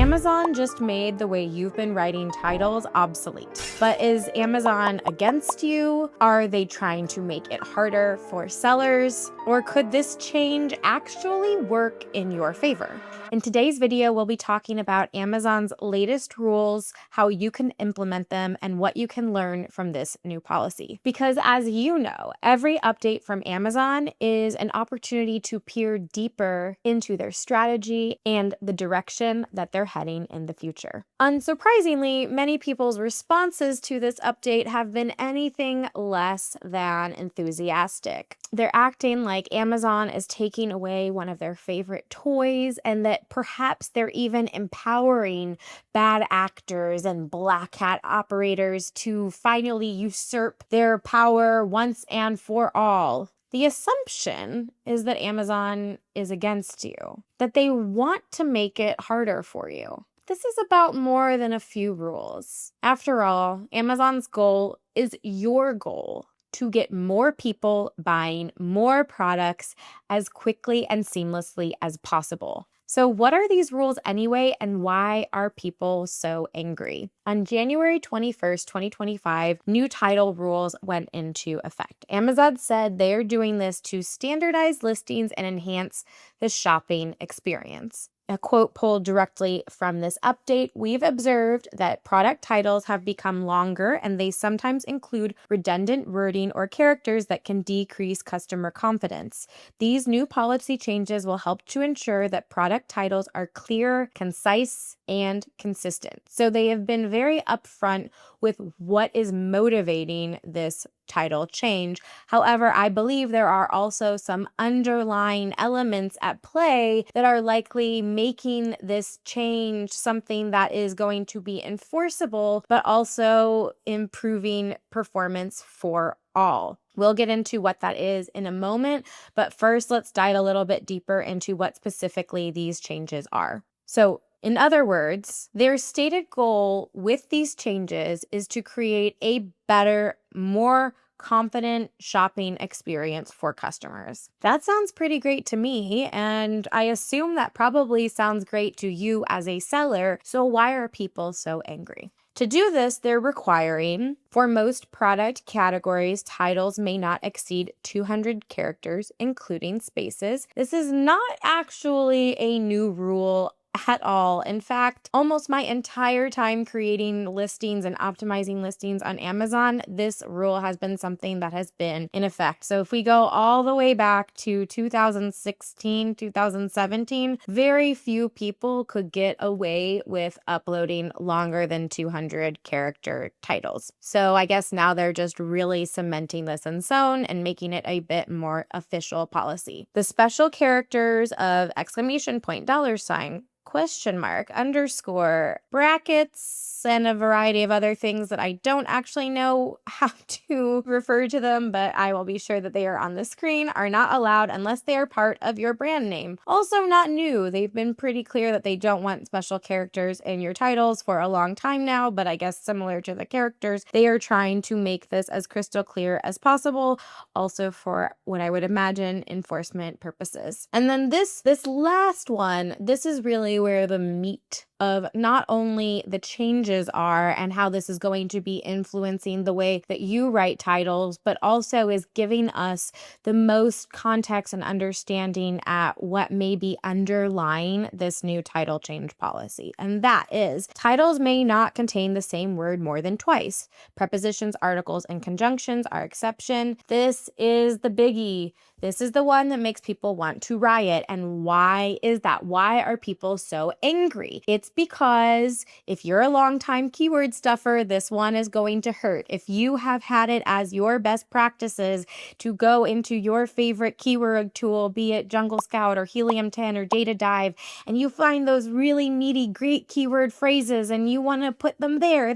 Amazon just made the way you've been writing titles obsolete. But is Amazon against you? Are they trying to make it harder for sellers? Or could this change actually work in your favor? In today's video, we'll be talking about Amazon's latest rules, how you can implement them, and what you can learn from this new policy. Because as you know, every update from Amazon is an opportunity to peer deeper into their strategy and the direction that they're heading in the future. Unsurprisingly, many people's responses to this update have been anything less than enthusiastic. They're acting like Amazon is taking away one of their favorite toys and that perhaps they're even empowering bad actors and black hat operators to finally usurp their power once and for all. The assumption is that Amazon is against you, that they want to make it harder for you. This is about more than a few rules. After all, Amazon's goal is your goal: to get more people buying more products as quickly and seamlessly as possible. So what are these rules anyway, and why are people so angry? On January 21st, 2025, new title rules went into effect. Amazon said they're doing this to standardize listings and enhance the shopping experience. A quote pulled directly from this update: "We've observed that product titles have become longer and they sometimes include redundant wording or characters that can decrease customer confidence. These new policy changes will help to ensure that product titles are clear, concise, and consistent." So they have been very upfront with what is motivating this title change. However, I believe there are also some underlying elements at play that are likely making this change something that is going to be enforceable, but also improving performance for all. We'll get into what that is in a moment, but first let's dive a little bit deeper into what specifically these changes are. So, in other words, their stated goal with these changes is to create a better, more confident shopping experience for customers. That sounds pretty great to me, and I assume that probably sounds great to you as a seller. So why are people so angry? To do this, they're requiring, for most product categories, titles may not exceed 200 characters, including spaces. This is not actually a new rule at all. In fact, almost my entire time creating listings and optimizing listings on Amazon, this rule has been something that has been in effect. So if we go all the way back to 2016, 2017, very few people could get away with uploading longer than 200 character titles. So I guess now they're just really cementing this in stone and making it a bit more official policy. The special characters of exclamation point, dollar sign, question mark, underscore, brackets, and a variety of other things that I don't actually know how to refer to them, but I will be sure that they are on the screen, are not allowed unless they are part of your brand name. Also not new. They've been pretty clear that they don't want special characters in your titles for a long time now, but I guess similar to the characters, they are trying to make this as crystal clear as possible, also for what I would imagine enforcement purposes. And then this last one, this is really where the meat of not only the changes are and how this is going to be influencing the way that you write titles, but also is giving us the most context and understanding at what may be underlying this new title change policy. And that is, titles may not contain the same word more than twice. Prepositions, articles, and conjunctions are exception. This is the biggie. This is the one that makes people want to riot. And why is that? Why are people so angry? It's because if you're a longtime keyword stuffer, this one is going to hurt. If you have had it as your best practices to go into your favorite keyword tool, be it Jungle Scout or Helium 10 or Data Dive, and you find those really meaty, great keyword phrases and you want to put them there,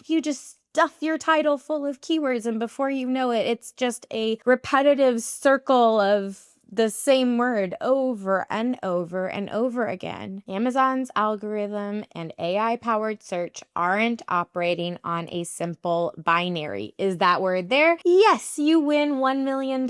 you just stuff your title full of keywords, and before you know it, it's just a repetitive circle of the same word over and over and over again. Amazon's algorithm and AI-powered search aren't operating on a simple binary. Is that word there? Yes, you win $1 million.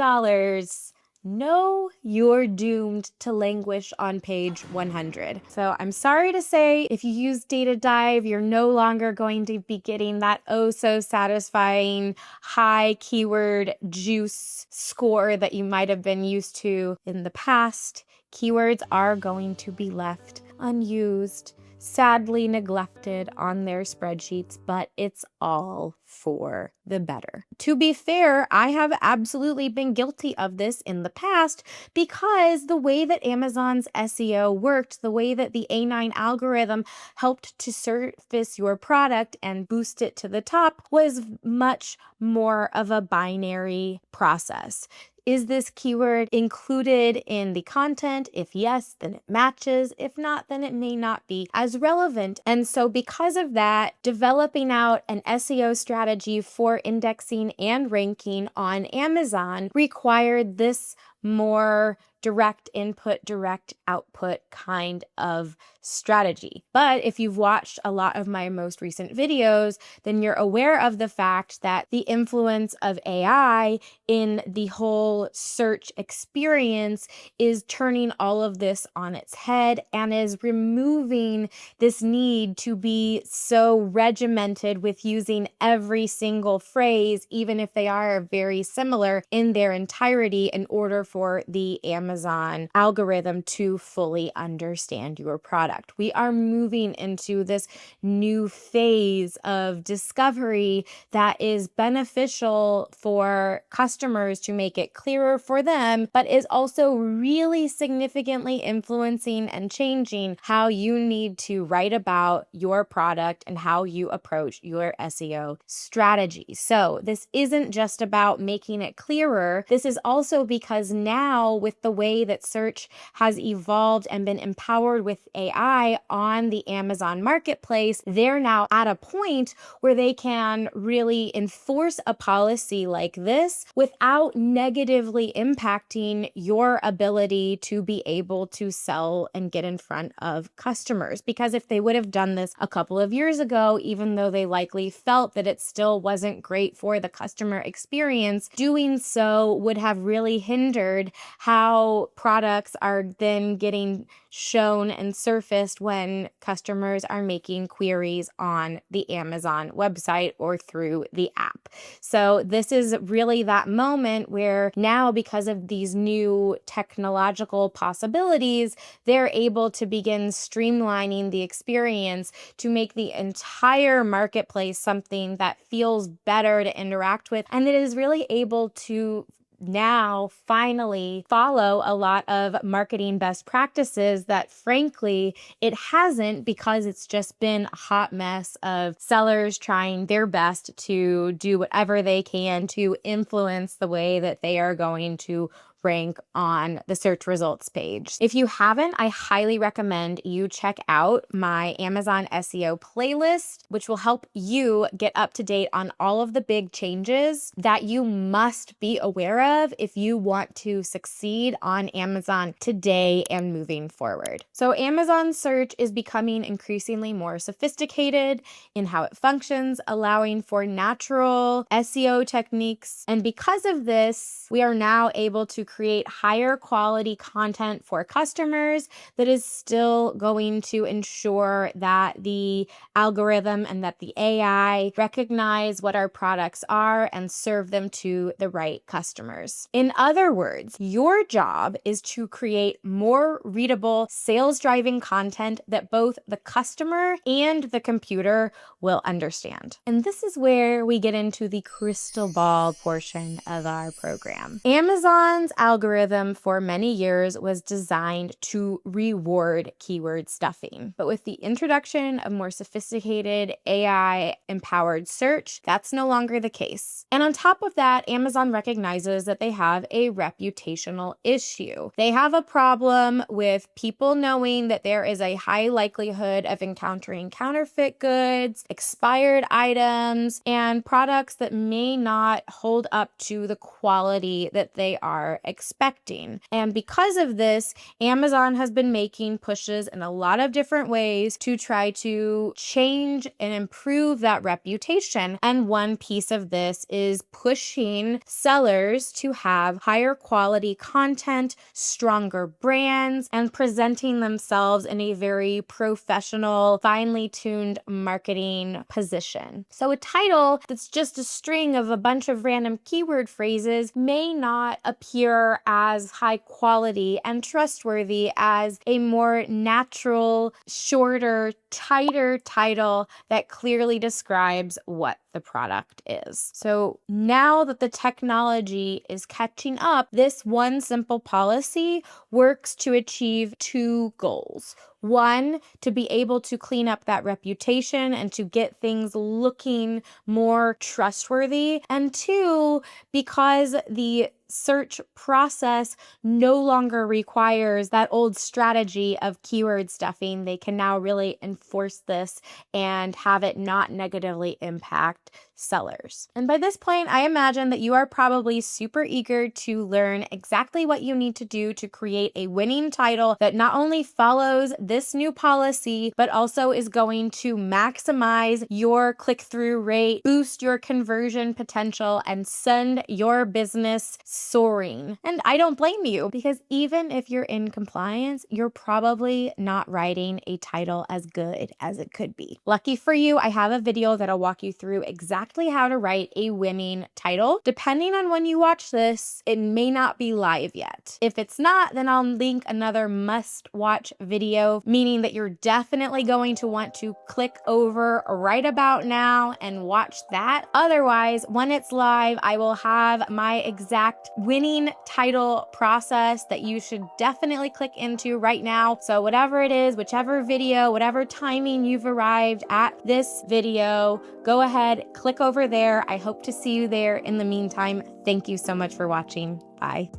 know you're doomed to languish on page 100. So I'm sorry to say, if you use Data Dive, you're no longer going to be getting that oh so satisfying high keyword juice score that you might have been used to in the past. Keywords are going to be left unused, sadly neglected on their spreadsheets, but it's all for the better. To be fair, I have absolutely been guilty of this in the past because the way that Amazon's SEO worked, the way that the A9 algorithm helped to surface your product and boost it to the top was much more of a binary process. Is this keyword included in the content? If yes, then it matches. If not, then it may not be as relevant. And so because of that, developing out an SEO strategy for indexing and ranking on Amazon required this more direct input, direct output kind of strategy. But if you've watched a lot of my most recent videos, then you're aware of the fact that the influence of AI in the whole search experience is turning all of this on its head and is removing this need to be so regimented with using every single phrase, even if they are very similar in their entirety, in order for the Amazon algorithm to fully understand your product. We are moving into this new phase of discovery that is beneficial for customers to make it clearer for them, but is also really significantly influencing and changing how you need to write about your product and how you approach your SEO strategy. So this isn't just about making it clearer. This is also because now, with the way that search has evolved and been empowered with AI on the Amazon marketplace, they're now at a point where they can really enforce a policy like this without negatively impacting your ability to be able to sell and get in front of customers. Because if they would have done this a couple of years ago, even though they likely felt that it still wasn't great for the customer experience, doing so would have really hindered how products are then getting shown and surfaced when customers are making queries on the Amazon website or through the app. So this is really that moment where now, because of these new technological possibilities, they're able to begin streamlining the experience to make the entire marketplace something that feels better to interact with, and it is really able to now finally follow a lot of marketing best practices that frankly it hasn't, because it's just been a hot mess of sellers trying their best to do whatever they can to influence the way that they are going to rank on the search results page. If you haven't, I highly recommend you check out my Amazon SEO playlist, which will help you get up to date on all of the big changes that you must be aware of if you want to succeed on Amazon today and moving forward. So Amazon search is becoming increasingly more sophisticated in how it functions, allowing for natural SEO techniques. And because of this, we are now able to create higher quality content for customers that is still going to ensure that the algorithm and that the AI recognize what our products are and serve them to the right customers. In other words, your job is to create more readable, sales-driving content that both the customer and the computer will understand. And this is where we get into the crystal ball portion of our program. Amazon's algorithm for many years was designed to reward keyword stuffing. But with the introduction of more sophisticated AI-empowered search, that's no longer the case. And on top of that, Amazon recognizes that they have a reputational issue. They have a problem with people knowing that there is a high likelihood of encountering counterfeit goods, expired items, and products that may not hold up to the quality that they are expecting. And because of this, Amazon has been making pushes in a lot of different ways to try to change and improve that reputation. And one piece of this is pushing sellers to have higher quality content, stronger brands, and presenting themselves in a very professional, finely tuned marketing position. So a title that's just a string of a bunch of random keyword phrases may not appear as high quality and trustworthy as a more natural, shorter, tighter title that clearly describes what the product is. So now that the technology is catching up, this one simple policy works to achieve two goals. One, to be able to clean up that reputation and to get things looking more trustworthy. And two, because the search process no longer requires that old strategy of keyword stuffing, they can now really enforce this and have it not negatively impact sellers. And by this point, I imagine that you are probably super eager to learn exactly what you need to do to create a winning title that not only follows this new policy, but also is going to maximize your click-through rate, boost your conversion potential, and send your business soaring. And I don't blame you, because even if you're in compliance, you're probably not writing a title as good as it could be. Lucky for you, I have a video that'll walk you through exactly how to write a winning title. Depending on when you watch this, it may not be live yet. If it's not, then I'll link another must-watch video, meaning that you're definitely going to want to click over right about now and watch that. Otherwise, when it's live, I will have my exact winning title process that you should definitely click into right now. So whatever it is, whichever video, whatever timing you've arrived at this video, go ahead, click over there. I hope to see you there. In the meantime, thank you so much for watching. Bye.